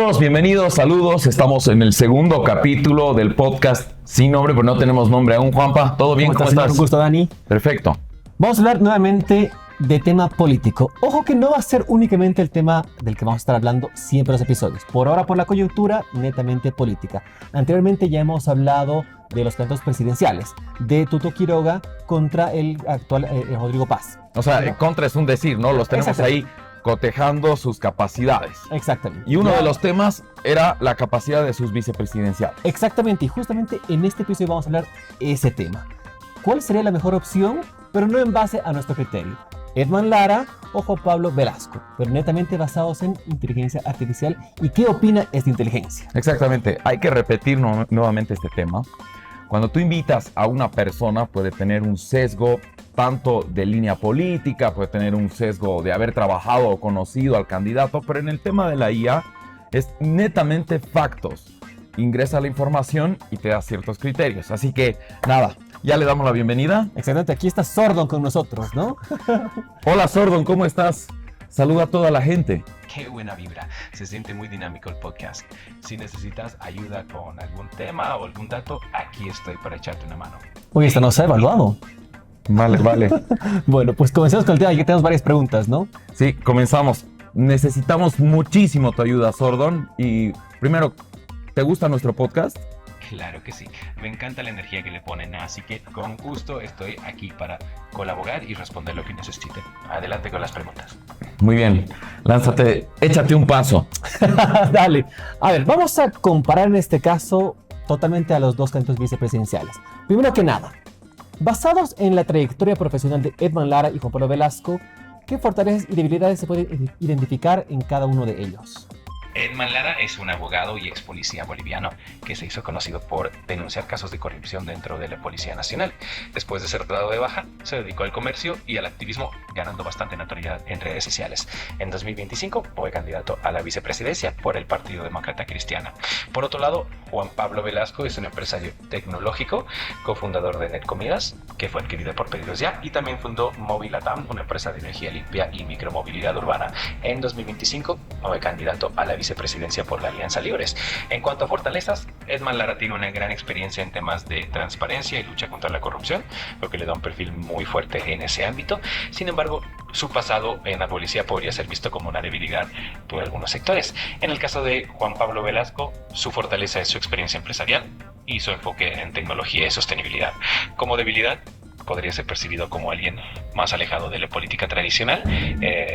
todos, bienvenidos, saludos. Estamos en el segundo capítulo del podcast sin nombre, pero no tenemos nombre aún. Juanpa, ¿todo bien? ¿Cómo estás? Un gusto, Dani. Perfecto. Vamos a hablar nuevamente de tema político. Ojo que no va a ser únicamente el tema del que vamos a estar hablando siempre en los episodios. Por ahora, por la coyuntura, netamente política. Anteriormente ya hemos hablado de los candidatos presidenciales, de Tuto Quiroga contra el actual Rodrigo Paz. O sea, contra es un decir, ¿no? Los tenemos ahí cotejando sus capacidades. Exactamente. Y uno de los temas era la capacidad de sus vicepresidenciales. Exactamente, y justamente en este episodio vamos a hablar ese tema. ¿Cuál sería la mejor opción? Pero no en base a nuestro criterio. Edman Lara o Juan Pablo Velasco, pero netamente basados en inteligencia artificial. ¿Y qué opina esta inteligencia? Exactamente, hay que repetir nuevamente este tema. Cuando tú invitas a una persona puede tener un sesgo tanto de línea política, puede tener un sesgo de haber trabajado o conocido al candidato, pero en el tema de la IA es netamente factos. Ingresa la información y te da ciertos criterios. Así que nada, ya le damos la bienvenida. Excelente, aquí está Sordon con nosotros, ¿no? Hola Sordon, ¿cómo estás? Saluda a toda la gente. Qué buena vibra, se siente muy dinámico el podcast. Si necesitas ayuda con algún tema o algún dato, aquí estoy para echarte una mano. Oye, esto no se ha evaluado. Vale. Bueno, pues comencemos con el tema. Aquí tenemos varias preguntas, ¿no? Sí, comenzamos. Necesitamos muchísimo tu ayuda, Sordon. Y primero, ¿te gusta nuestro podcast? Claro que sí, me encanta la energía que le ponen, así que con gusto estoy aquí para colaborar y responder lo que necesiten. Adelante con las preguntas. Muy bien, lánzate, échate un paso. Dale. A ver, vamos a comparar en este caso totalmente a los dos candidatos vicepresidenciales. Primero que nada, basados en la trayectoria profesional de Edman Lara y Juan Pablo Velasco, ¿qué fortalezas y debilidades se pueden identificar en cada uno de ellos? Edman Lara es un abogado y ex policía boliviano que se hizo conocido por denunciar casos de corrupción dentro de la Policía Nacional. Después de ser dado de baja, se dedicó al comercio y al activismo, ganando bastante notoriedad en redes sociales. En 2025 fue candidato a la vicepresidencia por el Partido Demócrata Cristiano. Por otro lado, Juan Pablo Velasco es un empresario tecnológico, cofundador de Netcomidas, que fue adquirida por Pedidos Ya, y también fundó Movilatam, una empresa de energía limpia y micromovilidad urbana. En 2025 fue candidato a la vicepresidencia por la Alianza Libres. En cuanto a fortalezas, Edman Lara tiene una gran experiencia en temas de transparencia y lucha contra la corrupción, lo que le da un perfil muy fuerte en ese ámbito. Sin embargo, su pasado en la policía podría ser visto como una debilidad por algunos sectores. En el caso de Juan Pablo Velasco, su fortaleza es su experiencia empresarial y su enfoque en tecnología y sostenibilidad. Como debilidad, podría ser percibido como alguien más alejado de la política tradicional,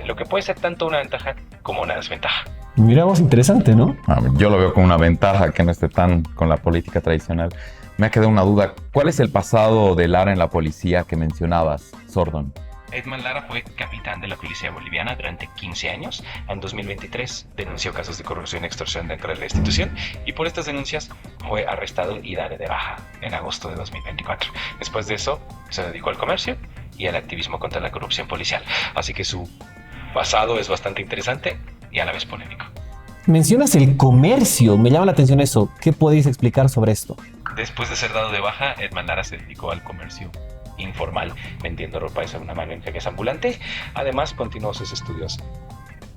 lo que puede ser tanto una ventaja como una desventaja. Mira vos, interesante, ¿no? Yo lo veo como una ventaja que no esté tan con la política tradicional. Me ha quedado una duda. ¿Cuál es el pasado de Lara en la policía que mencionabas, Sordon? Edman Lara fue capitán de la policía boliviana durante 15 años. En 2023 denunció casos de corrupción y extorsión dentro de la institución y por estas denuncias fue arrestado y dado de baja en agosto de 2024. Después de eso se dedicó al comercio y al activismo contra la corrupción policial. Así que su pasado es bastante interesante y a la vez polémico. Mencionas el comercio, me llama la atención eso. ¿Qué podéis explicar sobre esto? Después de ser dado de baja, Edman Lara se dedicó al comercio informal, vendiendo ropa de segunda mano en ferias ambulante. Además, continuó sus estudios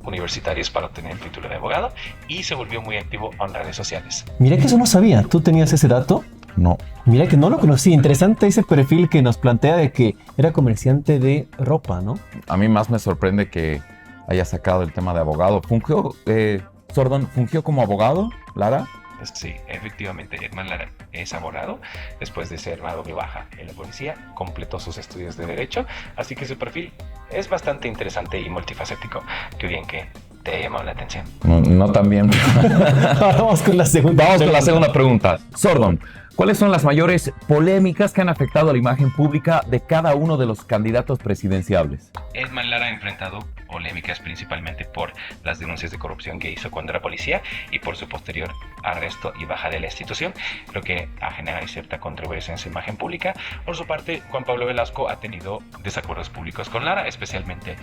universitarios para obtener el título de abogado y se volvió muy activo en redes sociales. Mira que eso no sabía. ¿Tú tenías ese dato? No. Mira que no lo conocí. Interesante ese perfil que nos plantea de que era comerciante de ropa, ¿no? A mí más me sorprende que haya sacado el tema de abogado. Sordon, ¿fungió como abogado, Lara? Sí, efectivamente, Edman Lara es abogado. Después de ser dado de baja en la policía, completó sus estudios de Derecho, así que su perfil es bastante interesante y multifacético. Qué bien que te llamó la atención. No tan bien. Vamos con la segunda pregunta. Sordon, ¿cuáles son las mayores polémicas que han afectado a la imagen pública de cada uno de los candidatos presidenciables? Edman Lara ha enfrentado polémicas principalmente por las denuncias de corrupción que hizo contra la policía y por su posterior arresto y baja de la institución, lo que ha generado cierta controversia en su imagen pública. Por su parte, Juan Pablo Velasco ha tenido desacuerdos públicos con Lara, especialmente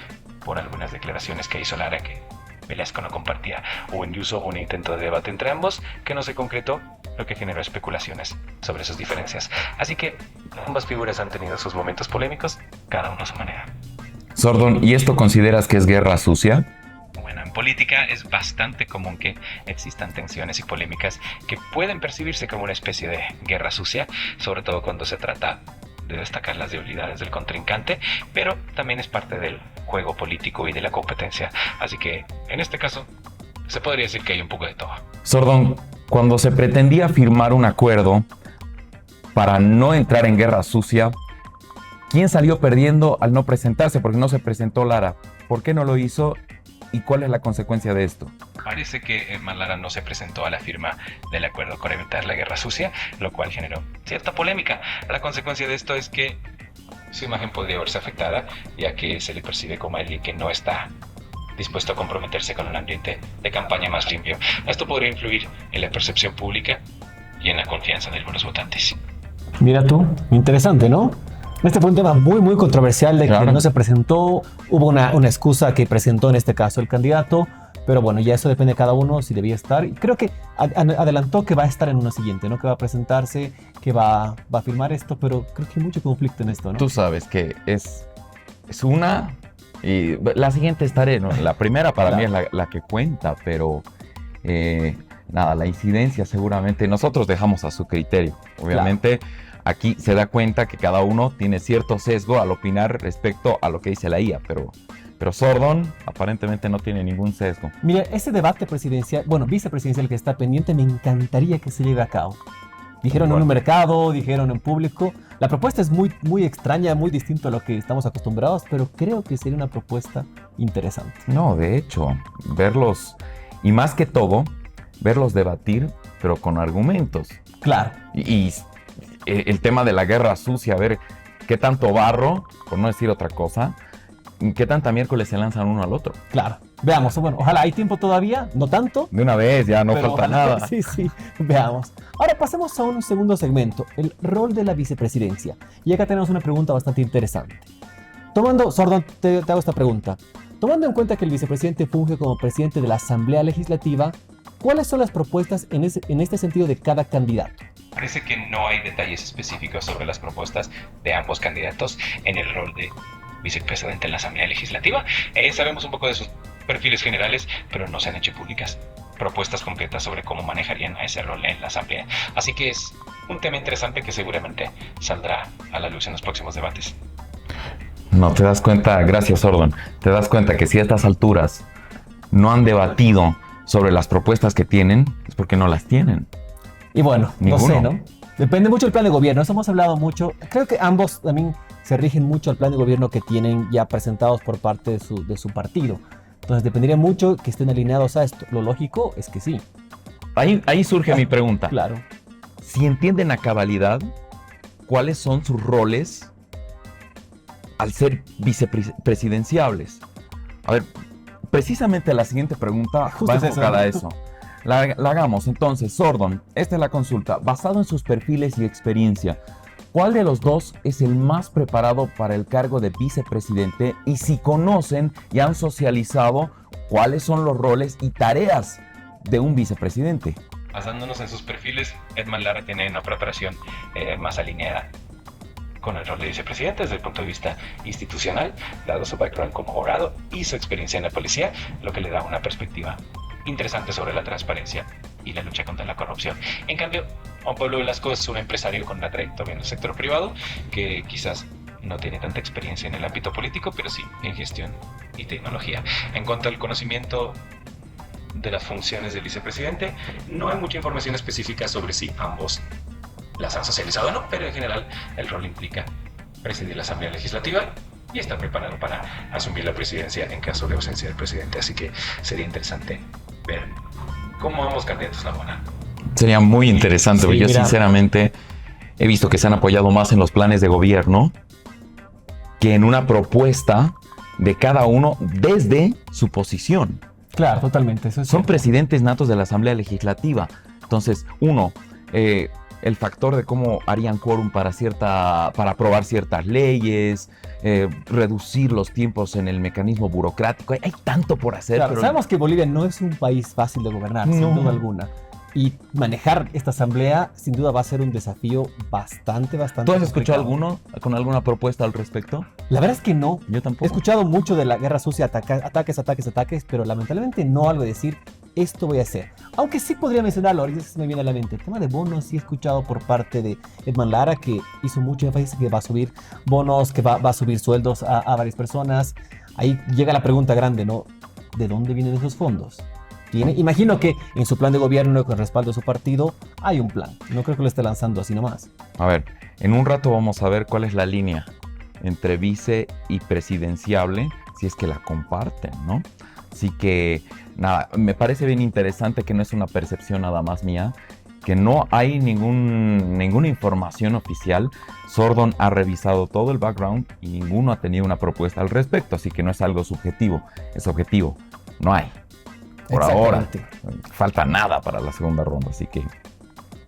por algunas declaraciones que hizo Lara que Velasco no compartía. Hubo incluso un intento de debate entre ambos que no se concretó, lo que generó especulaciones sobre sus diferencias. Así que ambas figuras han tenido sus momentos polémicos, cada uno a su manera. Sordon, ¿y esto consideras que es guerra sucia? Bueno, En política es bastante común que existan tensiones y polémicas que pueden percibirse como una especie de guerra sucia, sobre todo cuando se trata de destacar las debilidades del contrincante, pero también es parte del juego político y de la competencia. Así que, en este caso, se podría decir que hay un poco de todo. Sordón, cuando se pretendía firmar un acuerdo para no entrar en guerra sucia, ¿quién salió perdiendo al no presentarse? Porque no se presentó Lara. ¿Por qué no lo hizo? ¿Y cuál es la consecuencia de esto? Parece que Edman Lara no se presentó a la firma del acuerdo para evitar la guerra sucia, lo cual generó cierta polémica. La consecuencia de esto es que su imagen podría verse afectada, ya que se le percibe como alguien que no está dispuesto a comprometerse con un ambiente de campaña más limpio. Esto podría influir en la percepción pública y en la confianza de algunos votantes. Mira tú, interesante, ¿no? Este fue un tema muy controversial de Claro. que no se presentó, hubo una excusa que presentó en este caso el candidato, pero bueno, ya eso depende de cada uno si debía estar. Y creo que adelantó que va a estar en una siguiente, ¿no? Que va a presentarse, que va a firmar esto, pero creo que hay mucho conflicto en esto, ¿no? Tú sabes que es una y la siguiente estaré, ¿no? La primera para mí es la que cuenta, pero nada, la incidencia seguramente nosotros dejamos a su criterio. Obviamente aquí se da cuenta que cada uno tiene cierto sesgo al opinar respecto a lo que dice la IA, pero Sordón aparentemente no tiene ningún sesgo. Mira, ese debate presidencial, bueno, vicepresidencial que está pendiente, me encantaría que se lleve a cabo. Dijeron en un mercado, dijeron en público. La propuesta es muy extraña, muy distinta a lo que estamos acostumbrados, pero creo que sería una propuesta interesante. No, de hecho, verlos, y más que todo, verlos debatir, pero con argumentos. Claro. Y el tema de la guerra sucia, a ver qué tanto barro, por no decir otra cosa, qué tanta miércoles se lanzan uno al otro. Claro. Veamos, bueno, ojalá hay tiempo todavía, no tanto. De una vez, ya no pero falta ojalá, nada. Sí, veamos. Ahora pasemos a un segundo segmento, el rol de la vicepresidencia. Y acá tenemos una pregunta bastante interesante. Sordón, te hago esta pregunta. Tomando en cuenta que el vicepresidente funge como presidente de la Asamblea Legislativa, ¿cuáles son las propuestas en este sentido de cada candidato? Parece que no hay detalles específicos sobre las propuestas de ambos candidatos en el rol de vicepresidente en la Asamblea Legislativa. Sabemos un poco de sus perfiles generales, pero no se han hecho públicas propuestas concretas sobre cómo manejarían a ese rol en la Asamblea. Así que es un tema interesante que seguramente saldrá a la luz en los próximos debates. No, te das cuenta, gracias Sordón, te das cuenta que si a estas alturas no han debatido sobre las propuestas que tienen, es porque no las tienen. Y bueno, Ninguno. no sé, ¿no? Depende mucho del plan de gobierno, eso hemos hablado mucho. Creo que ambos también se rigen mucho al plan de gobierno que tienen ya presentados por parte de su partido. Entonces dependería mucho que estén alineados a esto. Lo lógico es que sí. Ahí surge mi pregunta. Claro. Si entienden a cabalidad cuáles son sus roles al ser vicepresidenciables. A ver, precisamente la siguiente pregunta Justo va es enfocada a eso. eso. La hagamos entonces, Sordón, esta es la consulta. Basado en sus perfiles y experiencia, ¿cuál de los dos es el más preparado para el cargo de vicepresidente? Y si conocen y han socializado, ¿cuáles son los roles y tareas de un vicepresidente? Basándonos en sus perfiles, Edman Lara tiene una preparación más alineada con el rol de vicepresidente desde el punto de vista institucional, dado su background como abogado y su experiencia en la policía, lo que le da una perspectiva interesante sobre la transparencia y la lucha contra la corrupción. En cambio, Juan Pablo Velasco es un empresario con una trayectoria en el sector privado que quizás no tiene tanta experiencia en el ámbito político, pero sí en gestión y tecnología. En cuanto al conocimiento de las funciones del vicepresidente, no hay mucha información específica sobre si ambos las han socializado o no, pero en general el rol implica presidir la Asamblea Legislativa y estar preparado para asumir la presidencia en caso de ausencia del presidente. Así que sería interesante ver cómo ambos candidatos la abonan. Sería muy interesante, Sí, porque yo mira. sinceramente he visto que se han apoyado más en los planes de gobierno que en una propuesta de cada uno desde su posición. Claro, totalmente. Eso es Son cierto. presidentes natos de la Asamblea Legislativa. Entonces, el factor de cómo harían quórum para aprobar ciertas leyes, reducir los tiempos en el mecanismo burocrático. Hay tanto por hacer. Claro, pero sabemos que Bolivia no es un país fácil de gobernar, sin No. duda alguna. Y manejar esta asamblea sin duda va a ser un desafío bastante ¿Tú has complicado. escuchado alguno con alguna propuesta al respecto? La verdad es que no. Yo He tampoco. escuchado mucho de la guerra sucia, ataques, pero lamentablemente no algo de decir, esto voy a hacer. Aunque sí podría mencionarlo, ahorita se me viene a la mente. El tema de bonos sí he escuchado por parte de Edman Lara, que hizo mucho énfasis que va a subir bonos, que va a subir sueldos a varias personas. Ahí llega la pregunta grande, ¿no? ¿De dónde vienen esos fondos? Imagino que en su plan de gobierno, con respaldo de su partido, hay un plan. No creo que lo esté lanzando así nomás. A ver, en un rato vamos a ver cuál es la línea entre vice y presidenciable, si es que la comparten, ¿no? Así que, nada, me parece bien interesante que no es una percepción nada más mía, que no hay ninguna información oficial. Sordon ha revisado todo el background y ninguno ha tenido una propuesta al respecto, así que no es algo subjetivo, es objetivo. No hay. Por ahora, falta nada para la segunda ronda, así que...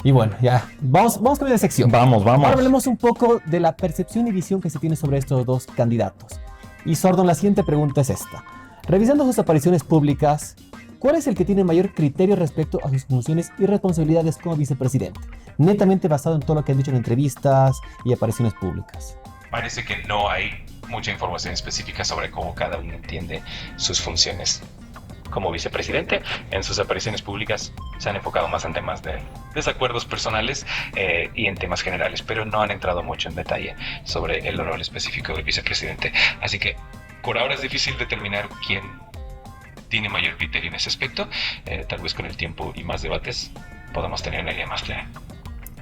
Y bueno, ya, vamos a cambiar de sección. Vamos. Ahora hablemos un poco de la percepción y visión que se tiene sobre estos dos candidatos. Y Sordon, la siguiente pregunta es esta. Revisando sus apariciones públicas, ¿cuál es el que tiene mayor criterio respecto a sus funciones y responsabilidades como vicepresidente? Netamente basado en todo lo que han dicho en entrevistas y apariciones públicas. Parece que no hay mucha información específica sobre cómo cada uno entiende sus funciones. Como vicepresidente, en sus apariciones públicas se han enfocado más en temas de desacuerdos personales y en temas generales, pero no han entrado mucho en detalle sobre el rol específico del vicepresidente. Así que por ahora es difícil determinar quién tiene mayor criterio en ese aspecto. Tal vez con el tiempo y más debates podamos tener una idea más clara.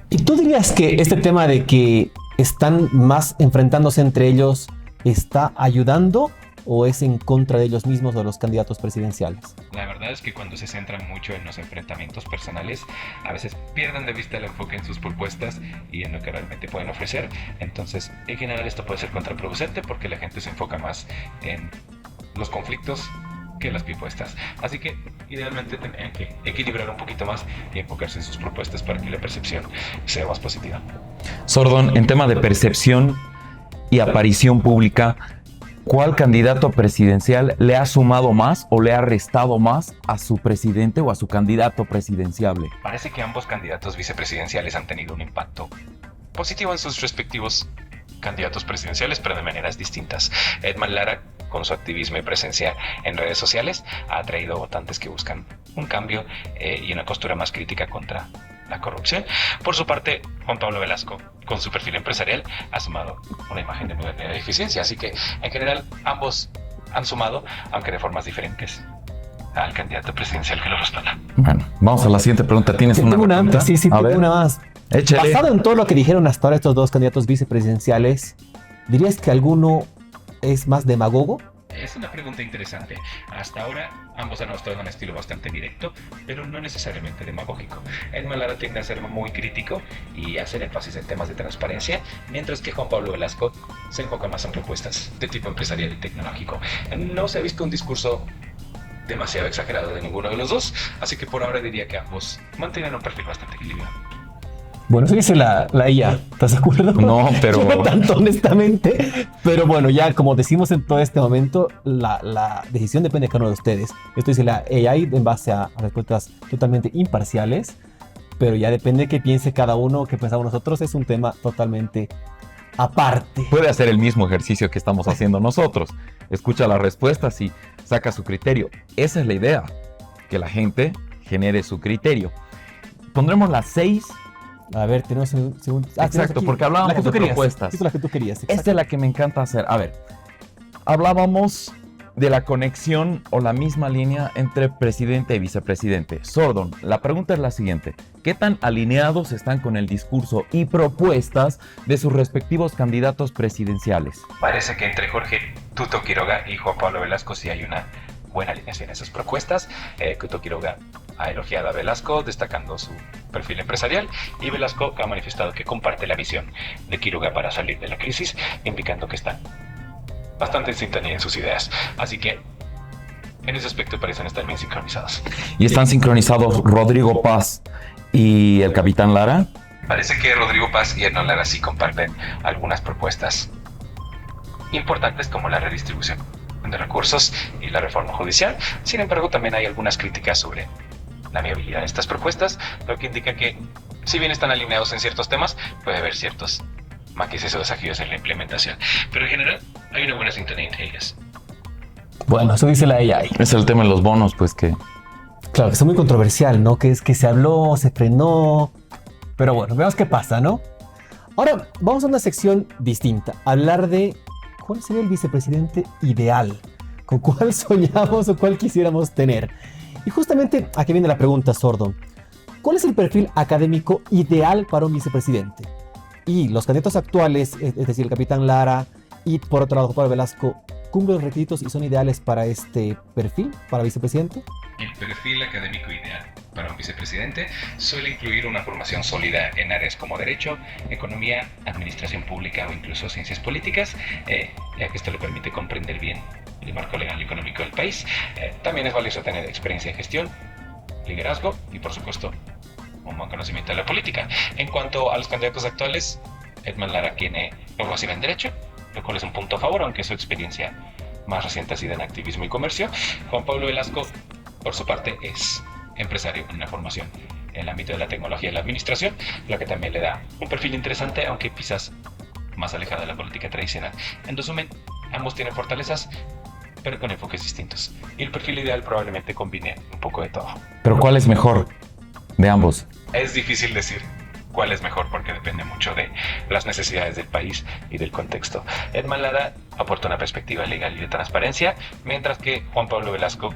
¿Y tú dirías que este tema de que están más enfrentándose entre ellos está ayudando o es en contra de ellos mismos o de los candidatos presidenciales? La verdad es que cuando se centran mucho en los enfrentamientos personales, a veces pierden de vista el enfoque en sus propuestas y en lo que realmente pueden ofrecer. Entonces, en general esto puede ser contraproducente porque la gente se enfoca más en los conflictos que las propuestas. Así que idealmente tendrían que equilibrar un poquito más y enfocarse en sus propuestas para que la percepción sea más positiva. Sordon, en tema de percepción y aparición pública, ¿cuál candidato presidencial le ha sumado más o le ha restado más a su presidente o a su candidato presidenciable? Parece que ambos candidatos vicepresidenciales han tenido un impacto positivo en sus respectivos candidatos presidenciales, pero de maneras distintas. Edman Lara, con su activismo y presencia en redes sociales, ha atraído votantes que buscan un cambio y una postura más crítica contra la corrupción. Por su parte, Juan Pablo Velasco, con su perfil empresarial, ha sumado una imagen de modernidad y eficiencia. Así que, en general, ambos han sumado, aunque de formas diferentes, al candidato presidencial que lo respalda. Bueno, vamos a la siguiente pregunta. ¿Tienes una pregunta? Sí, A tengo ver, una más. échale. Basado en todo lo que dijeron hasta ahora estos dos candidatos vicepresidenciales, ¿dirías que alguno es más demagogo? Es una pregunta interesante. Hasta ahora ambos han mostrado un estilo bastante directo, pero no necesariamente demagógico. Edman Lara tiende a ser muy crítico y a hacer énfasis en temas de transparencia, mientras que Juan Pablo Velasco se enfoca más en propuestas de tipo empresarial y tecnológico. No se ha visto un discurso demasiado exagerado de ninguno de los dos, así que por ahora diría que ambos mantienen un perfil bastante equilibrado. Bueno, eso dice la IA, ¿estás de acuerdo? No, pero... No tanto honestamente, pero bueno, ya como decimos en todo este momento, la decisión depende de cada uno de ustedes. Esto dice la AI en base a respuestas totalmente imparciales, pero ya depende de qué piense cada uno, qué pensamos nosotros, es un tema totalmente aparte. Puede hacer el mismo ejercicio que estamos haciendo nosotros. Escucha las respuestas y saca su criterio. Esa es la idea, que la gente genere su criterio. Pondremos las 6. A ver, tenemos según... Exacto, porque hablábamos de propuestas. Esta es la que tú querías. Esta es la que me encanta hacer. A ver, hablábamos de la conexión o la misma línea entre presidente y vicepresidente. Sordon, la pregunta es la siguiente. ¿Qué tan alineados están con el discurso y propuestas de sus respectivos candidatos presidenciales? Parece que entre Jorge Tuto Quiroga y Juan Pablo Velasco sí hay una buena alineación en esas propuestas. Tuto Quiroga ha elogiado a Velasco, destacando su perfil empresarial, y Velasco ha manifestado que comparte la visión de Quiroga para salir de la crisis, indicando que están bastante en sintonía en sus ideas. Así que en ese aspecto parecen estar bien sincronizados. ¿Y están sincronizados Rodrigo Paz y el capitán Lara? Parece que Rodrigo Paz y Edman Lara sí comparten algunas propuestas importantes, como la redistribución de recursos y la reforma judicial. Sin embargo, también hay algunas críticas sobre la viabilidad de estas propuestas, lo que indica que, si bien están alineados en ciertos temas, puede haber ciertos matices o desafíos en la implementación. Pero en general, hay una buena sintonía entre ellas. Bueno, eso dice la AI. Es el tema de los bonos, pues que... Claro, que es muy controversial, ¿no? Que es que se habló, se frenó. Pero bueno, veamos qué pasa, ¿no? Ahora, vamos a una sección distinta. Hablar de cuál sería el vicepresidente ideal. ¿Con cuál soñamos o cuál quisiéramos tener? Y justamente aquí viene la pregunta, Sordo. ¿Cuál es el perfil académico ideal para un vicepresidente? Y los candidatos actuales, es decir, el capitán Lara y por otro lado Juan Pablo Velasco, ¿cumplen los requisitos y son ideales para este perfil, para vicepresidente? El perfil académico ideal para un vicepresidente suele incluir una formación sólida en áreas como derecho, economía, administración pública o incluso ciencias políticas, ya que esto le permite comprender bien el marco legal y económico del país. También es valioso tener experiencia en gestión, liderazgo y, por supuesto, un buen conocimiento de la política. En cuanto a los candidatos actuales, Edman Lara tiene formación en derecho, lo cual es un punto a favor, aunque su experiencia más reciente ha sido en activismo y comercio. Juan Pablo Velasco, por su parte, es empresario con una formación en el ámbito de la tecnología y la administración, lo que también le da un perfil interesante, aunque quizás más alejado de la política tradicional. En resumen, ambos tienen fortalezas, pero con enfoques distintos. Y el perfil ideal probablemente combine un poco de todo. Pero ¿cuál es mejor de ambos? Es difícil decir cuál es mejor porque depende mucho de las necesidades del país y del contexto. Edman Lara aporta una perspectiva legal y de transparencia, mientras que Juan Pablo Velasco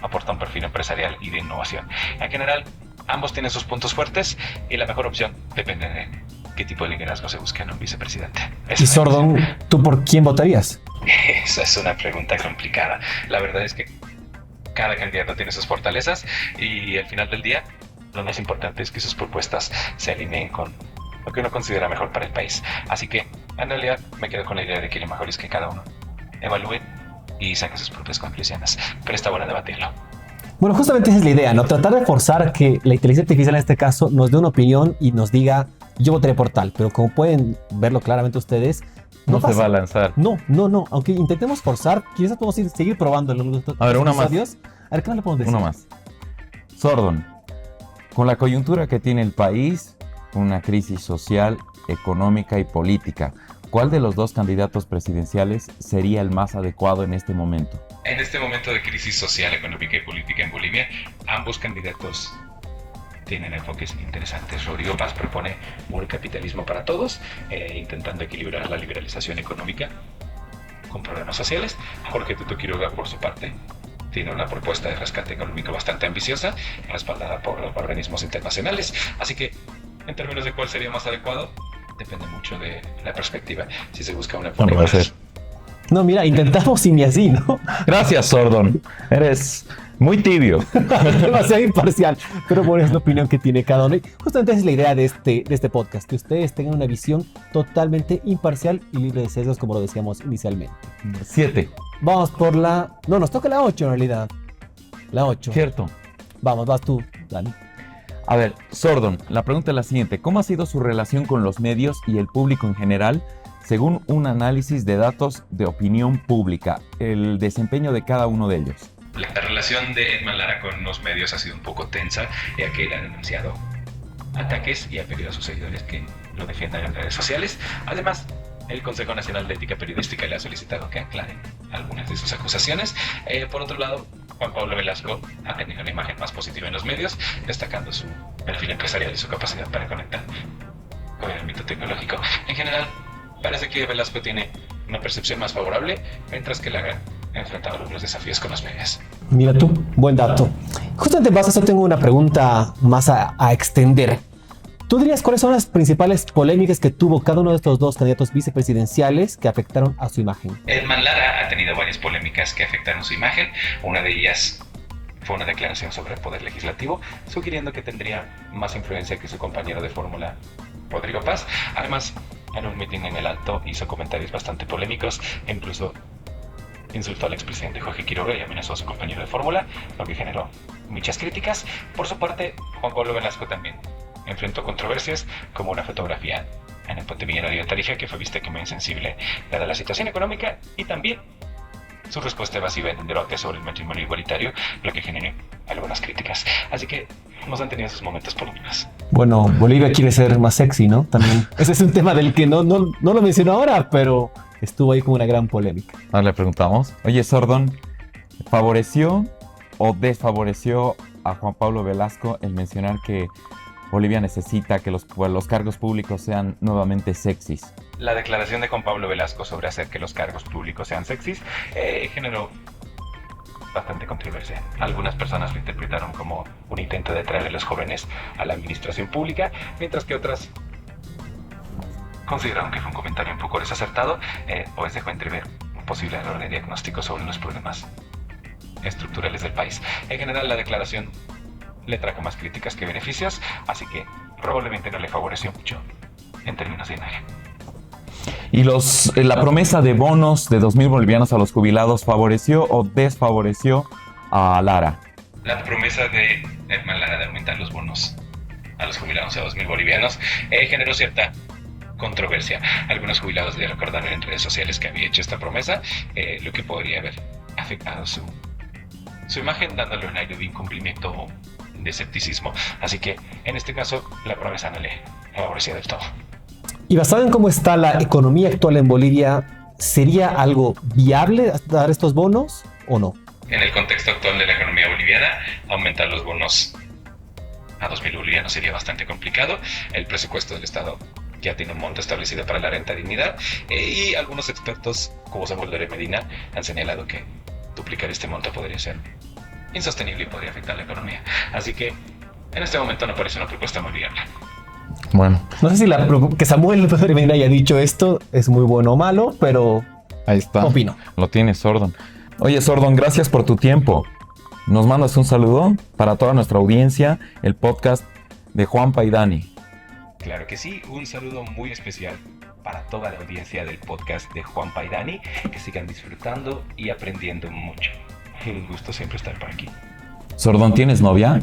aporta un perfil empresarial y de innovación. En general, ambos tienen sus puntos fuertes y la mejor opción depende de qué tipo de liderazgo se busca en un vicepresidente. Y Sordón, ¿tú por quién votarías? Esa es una pregunta complicada. La verdad es que cada candidato tiene sus fortalezas y al final del día lo más importante es que sus propuestas se alineen con lo que uno considera mejor para el país. Así que en realidad me quedo con la idea de que lo mejor es que cada uno evalúe y saque sus propias conclusiones. Pero está bueno debatirlo. Bueno, justamente esa es la idea, ¿no? Tratar de forzar que la inteligencia artificial en este caso nos dé una opinión y nos diga, yo votaré por tal. Pero como pueden verlo claramente ustedes, no se va a lanzar. No. Aunque intentemos forzar, quizás podemos seguir probando los A ver, una más. A ver, ¿qué más le podemos decir? Uno más. Sordon, con la coyuntura que tiene el país, una crisis social, económica y política, ¿cuál de los dos candidatos presidenciales sería el más adecuado en este momento? En este momento de crisis social, económica y política en Bolivia, ambos candidatos tienen enfoques interesantes. Rodrigo Paz propone un capitalismo para todos, intentando equilibrar la liberalización económica con problemas sociales. Jorge Tuto Quiroga, por su parte, tiene una propuesta de rescate económico bastante ambiciosa, respaldada por organismos internacionales. Así que, en términos de cuál sería más adecuado, depende mucho de la perspectiva. Si se busca un enfoque más... No, mira, intentamos y ni así, ¿no? Gracias, Sordon. Eres muy tibio. Demasiado imparcial. Pero bueno, es la opinión que tiene cada uno. Y justamente esa es la idea de este podcast, que ustedes tengan una visión totalmente imparcial y libre de sesgos, como lo decíamos inicialmente. 7. Vamos por la... No, nos toca la 8 en realidad. La 8. Cierto. Vamos, vas tú, Dani. A ver, Sordon, la pregunta es la siguiente. ¿Cómo ha sido su relación con los medios y el público en general, según un análisis de datos de opinión pública, el desempeño de cada uno de ellos? La relación de Edman Lara con los medios ha sido un poco tensa, ya que él ha denunciado ataques y ha pedido a sus seguidores que lo defiendan en redes sociales. Además, el Consejo Nacional de Ética Periodística le ha solicitado que aclare algunas de sus acusaciones. Por otro lado, Juan Pablo Velasco ha tenido una imagen más positiva en los medios, destacando su perfil empresarial y su capacidad para conectar con el ámbito tecnológico. En general, parece que Velasco tiene una percepción más favorable, mientras que Lara ha enfrentado algunos desafíos con los medios. Mira tú, buen dato. Justamente en base a eso tengo una pregunta más a extender. ¿Tú dirías cuáles son las principales polémicas que tuvo cada uno de estos dos candidatos vicepresidenciales que afectaron a su imagen? Edman Lara ha tenido varias polémicas que afectaron su imagen. Una de ellas fue una declaración sobre el poder legislativo, sugiriendo que tendría más influencia que su compañero de fórmula, Rodrigo Paz. Además, en un mitin en el Alto hizo comentarios bastante polémicos e incluso insultó al expresidente Jorge Quiroga y amenazó a su compañero de fórmula, lo que generó muchas críticas. Por su parte, Juan Pablo Velasco también enfrentó controversias, como una fotografía en el puente minero de Tarija que fue vista como insensible dada la situación económica, y también su respuesta evasiva en el debate sobre el matrimonio igualitario, lo que generó algunas críticas. Así que hemos tenido sus momentos polémicos. Bueno, Bolivia quiere ser más sexy, ¿no? También. Ese es un tema del que no lo menciono ahora, pero estuvo ahí como una gran polémica. Ahora le preguntamos, oye, Sordón, ¿favoreció o desfavoreció a Juan Pablo Velasco el mencionar que Bolivia necesita que los cargos públicos sean nuevamente sexys? La declaración de Juan Pablo Velasco sobre hacer que los cargos públicos sean sexys generó bastante controversia. Algunas personas lo interpretaron como un intento de atraer a los jóvenes a la administración pública, mientras que otras consideraron que fue un comentario un poco desacertado, pues dejó entrever un posible error de diagnóstico sobre los problemas estructurales del país. En general, la declaración le trajo más críticas que beneficios, así que probablemente no le favoreció mucho en términos de imagen. ¿Y la promesa de bonos de 2.000 bolivianos a los jubilados favoreció o desfavoreció a Lara? La promesa de Herman Lara de aumentar los bonos a los jubilados a 2.000 bolivianos generó cierta controversia. Algunos jubilados le recordaron en redes sociales que había hecho esta promesa, lo que podría haber afectado su imagen, dándole un aire de incumplimiento o de escepticismo. Así que en este caso la promesa no le favorecía del todo. Y basado en cómo está la economía actual en Bolivia, ¿sería algo viable dar estos bonos o no? En el contexto actual de la economía boliviana, aumentar los bonos a 2.000 bolivianos sería bastante complicado. El presupuesto del Estado ya tiene un monto establecido para la renta dignidad y algunos expertos, como Samuel Lore Medina, han señalado que duplicar este monto podría ser insostenible y podría afectar la economía. Así que en este momento no parece una propuesta muy viable. Bueno, No sé si que Samuel Lore Medina haya dicho esto es muy bueno o malo, pero ahí está. opino. Lo tienes, Sordón. Oye, Sordón, gracias por tu tiempo. Nos mandas un saludo para toda nuestra audiencia, el podcast de Juanpa y Dani. Claro que sí, un saludo muy especial para toda la audiencia del podcast de Juanpa y Dani, que sigan disfrutando y aprendiendo mucho. Un gusto siempre estar por aquí. Sordón, ¿tienes novia?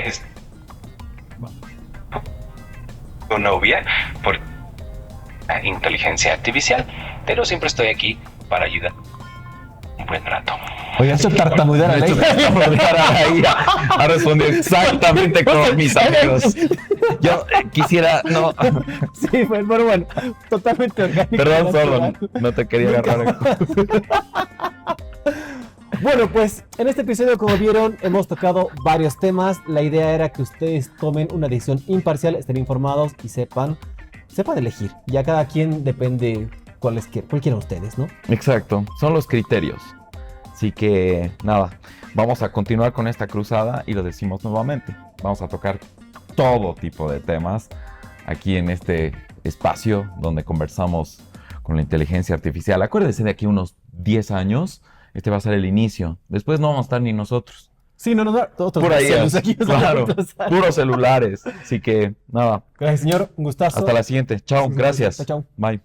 Es tu novia por la inteligencia artificial, pero siempre estoy aquí para ayudar un buen rato. Oye, eso tartamudear a la hija. Ha respondido exactamente como mis amigos. Yo quisiera, no. Sí, pero bueno, totalmente orgánico. Perdón, Sordón, no te quería agarrar. Bueno, pues en este episodio, como vieron, hemos tocado varios temas. La idea era que ustedes tomen una decisión imparcial, estén informados y sepan elegir. Ya cada quien depende cuál quieran ustedes, ¿no? Exacto, son los criterios. Así que nada, vamos a continuar con esta cruzada y lo decimos nuevamente. Vamos a tocar todo tipo de temas aquí en este espacio donde conversamos con la inteligencia artificial. Acuérdense, de aquí unos 10 años, este va a ser el inicio. Después no vamos a estar ni nosotros. Sí, no nos da todos Pura IA, aquí. claro, puros celulares. Así que nada. Gracias, señor. Un gustazo. Hasta la siguiente. Chao, gracias. Chao. Bye.